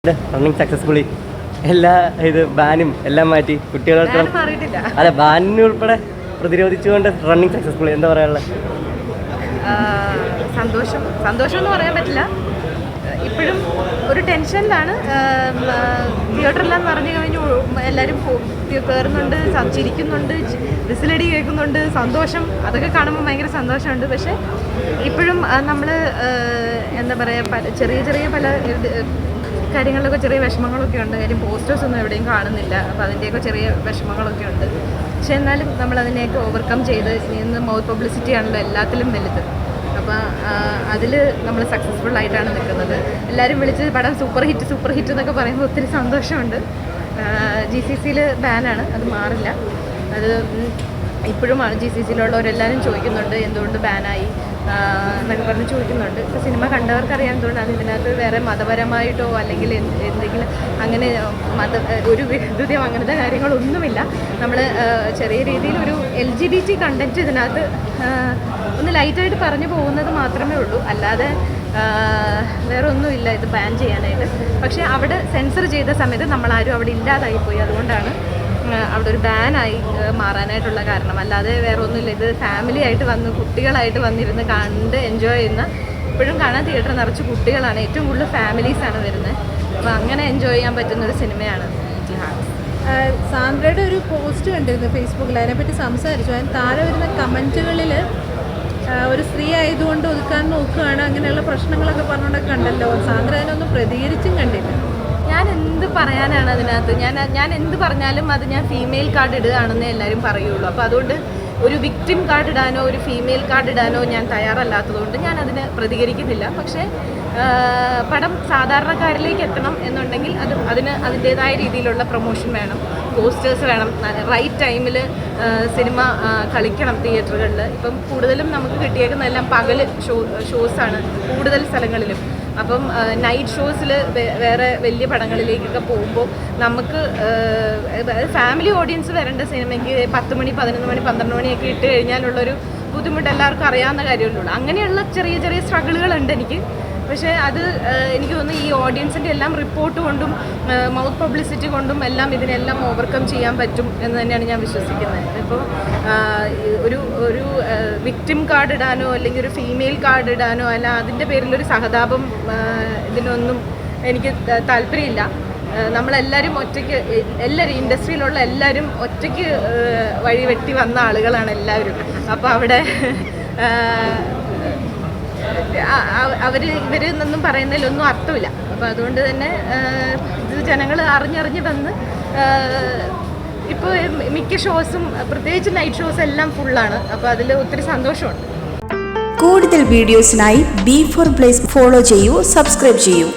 Running successfully എല്ലാ ബാനും എല്ലാം മാറ്റി കുട്ടികൾക്ക് അല്ല ബാനിനെ ഉൾപ്പെടെ പ്രതിരോധിച്ചുകൊണ്ട് റണ്ണിങ് സക്സസ്ഫുള്ളി എന്താ പറയാനുള്ളത്? സന്തോഷം എന്ന് പറയാൻ പറ്റില്ല. ഇപ്പോഴും ഒരു ടെൻഷനിലാണ്. തിയേറ്ററിലെന്ന് പറഞ്ഞു കഴിഞ്ഞു എല്ലാവരും കയറുന്നുണ്ട്, ചിരിക്കുന്നുണ്ട്, വിസിലടി കേൾക്കുന്നുണ്ട്, സന്തോഷം, അതൊക്കെ കാണുമ്പോൾ ഭയങ്കര സന്തോഷമുണ്ട്. പക്ഷേ ഇപ്പോഴും നമ്മൾ എന്താ പറയുക, ചെറിയ പല കാര്യങ്ങളിലൊക്കെ ചെറിയ വിഷമങ്ങളൊക്കെ ഉണ്ട്. കാര്യം പോസ്റ്റേഴ്സ് ഒന്നും എവിടെയും കാണുന്നില്ല. അപ്പോൾ അതിൻ്റെയൊക്കെ ചെറിയ വിഷമങ്ങളൊക്കെ ഉണ്ട്. പക്ഷെ എന്നാലും നമ്മളതിനെയൊക്കെ ഓവർകം ചെയ്ത് ഇന്ന് മൗത്ത് പബ്ലിസിറ്റി ആണല്ലോ എല്ലാത്തിലും വലുത്. അപ്പോൾ അതിൽ നമ്മൾ സക്സസ്ഫുൾ ആയിട്ടാണ് നിൽക്കുന്നത്. എല്ലാവരും വിളിച്ച് പടം സൂപ്പർ ഹിറ്റ് എന്നൊക്കെ പറയുമ്പോൾ ഒത്തിരി സന്തോഷമുണ്ട്. GCCയിൽ ബാനാണ്, അത് മാറില്ല. അത് ഇപ്പോഴും GCCയിലുള്ളവരെല്ലാവരും ചോദിക്കുന്നുണ്ട് എന്തുകൊണ്ട് ബാനായി എന്നൊക്കെ പറഞ്ഞ് ചോദിക്കുന്നുണ്ട്. ഇപ്പോൾ സിനിമ കണ്ടവർക്കറിയാൻ എന്തുകൊണ്ടാണ് ഇതിനകത്ത് വേറെ മതപരമായിട്ടോ അല്ലെങ്കിൽ എന്തെങ്കിലും അങ്ങനെ ഒരു വിദ്യുതം അങ്ങനത്തെ കാര്യങ്ങളൊന്നുമില്ല. നമ്മൾ ചെറിയ രീതിയിൽ ഒരു LGBT കണ്ടൻറ്റ് ഇതിനകത്ത് ഒന്ന് ലൈറ്റായിട്ട് പറഞ്ഞു പോകുന്നത് മാത്രമേ ഉള്ളൂ. അല്ലാതെ വേറെ ഒന്നുമില്ല ഇത് ബാൻ ചെയ്യാനായിട്ട്. പക്ഷേ അവിടെ സെൻസർ ചെയ്ത സമയത്ത് നമ്മളാരും അവിടെ ഇല്ലാതായിപ്പോയി. അതുകൊണ്ടാണ് അവിടെ ഒരു ബാനായി മാറാനായിട്ടുള്ള കാരണം. അല്ലാതെ വേറെ ഒന്നുമില്ല. ഇത് ഫാമിലി ആയിട്ട് വന്ന് കുട്ടികളായിട്ട് വന്നിരുന്ന് കണ്ട് എൻജോയ് ചെയ്യുന്ന, ഇപ്പോഴും കാണാൻ തിയേറ്റർ നിറച്ച് കുട്ടികളാണ്, ഏറ്റവും കൂടുതൽ ഫാമിലീസാണ് വരുന്നത്. അപ്പോൾ അങ്ങനെ എൻജോയ് ചെയ്യാൻ പറ്റുന്നൊരു സിനിമയാണ് സാന്ദ്രയുടെ ഒരു പോസ്റ്റ് കണ്ടിരുന്നു ഫേസ്ബുക്കിൽ, അതിനെപ്പറ്റി സംസാരിച്ചു. അതിന് താഴെ വരുന്ന കമൻറ്റുകളിൽ ഒരു സ്ത്രീ ആയതുകൊണ്ട് ഒതുക്കാൻ നോക്കുകയാണ്, അങ്ങനെയുള്ള പ്രശ്നങ്ങളൊക്കെ പറഞ്ഞുകൊണ്ടൊക്കെ കണ്ടല്ലോ. സാന്ദ്ര അതിനൊന്നും പ്രതികരിച്ചും കണ്ടില്ല. ഞാൻ എന്ത് പറയാനാണ് അതിനകത്ത്? ഞാൻ എന്ത് പറഞ്ഞാലും അത് ഞാൻ ഫീമെയിൽ കാർഡ് ഇടുകയാണെന്നേ എല്ലാവരും പറയുള്ളൂ. അപ്പോൾ അതുകൊണ്ട് ഒരു വിക്ടിം കാർഡ് ഇടാനോ ഒരു ഫീമെയിൽ കാർഡ് ഇടാനോ ഞാൻ തയ്യാറല്ലാത്തതുകൊണ്ട് ഞാൻ അതിന് പ്രതികരിക്കുന്നില്ല. പക്ഷേ പടം സാധാരണക്കാരിലേക്ക് എത്തണം എന്നുണ്ടെങ്കിൽ അതിന് അതിൻ്റേതായ രീതിയിലുള്ള പ്രൊമോഷൻ വേണം, പോസ്റ്റേഴ്സ് വേണം, റൈറ്റ് ടൈമിൽ സിനിമ കളിക്കണം തിയേറ്ററുകളിൽ. ഇപ്പം കൂടുതലും നമുക്ക് കിട്ടിയേക്കുന്നതെല്ലാം പകൽ ഷോസാണ് കൂടുതൽ സ്ഥലങ്ങളിലും. അപ്പം നൈറ്റ് ഷോസിൽ വേറെ വലിയ പടങ്ങളിലേക്കൊക്കെ പോകുമ്പോൾ നമുക്ക് ഫാമിലി ഓഡിയൻസ് വരേണ്ട സിനിമയ്ക്ക് 10 മണി 11 മണി 12 മണിയൊക്കെ ഇട്ട് കഴിഞ്ഞാലുള്ളൊരു ബുദ്ധിമുട്ട് എല്ലാവർക്കും അറിയാവുന്ന കാര്യമല്ലോ. അങ്ങനെയുള്ള ചെറിയ സ്ട്രഗിളുകളുണ്ട് എനിക്ക്. പക്ഷേ അത് എനിക്ക് തോന്നുന്നു ഈ ഓഡിയൻസിൻ്റെ എല്ലാം റിപ്പോർട്ട് കൊണ്ടും മൗത്ത് പബ്ലിസിറ്റി കൊണ്ടും എല്ലാം ഇതിനെല്ലാം ഓവർകം ചെയ്യാൻ പറ്റും എന്ന് തന്നെയാണ് ഞാൻ വിശ്വസിക്കുന്നത്. ഇപ്പോൾ ഒരു വിക്ടിം കാർഡ് ഇടാനോ അല്ലെങ്കിൽ ഒരു ഫീമെയിൽ കാർഡ് ഇടാനോ അല്ല അതിൻ്റെ പേരിലൊരു സഹതാപം ഇതിനൊന്നും എനിക്ക് താല്പര്യമില്ല. നമ്മളെല്ലാവരും ഒറ്റയ്ക്ക്, എല്ലാവരും ഇൻഡസ്ട്രിയിലുള്ള എല്ലാവരും ഒറ്റയ്ക്ക് വഴിവെട്ടി വന്ന ആളുകളാണ് എല്ലാവരും. അപ്പോൾ അവിടെ ഇവരെന്നൊന്നും പറയുന്നതിലൊന്നും അർത്ഥമില്ല. അപ്പോൾ അതുകൊണ്ട് തന്നെ ഇത് ജനങ്ങൾ അറിഞ്ഞറിഞ്ഞ് വന്ന് ഇപ്പോൾ മിക്ക ഷോസും പ്രത്യേകിച്ച് നൈറ്റ് ഷോസ് എല്ലാം ഫുള്ളാണ്. അപ്പോൾ അതിൽ ഒത്തിരി സന്തോഷമുണ്ട്. കൂടുതൽ വീഡിയോസിനായി B4 Place ഫോളോ ചെയ്യൂ, സബ്സ്ക്രൈബ് ചെയ്യൂ.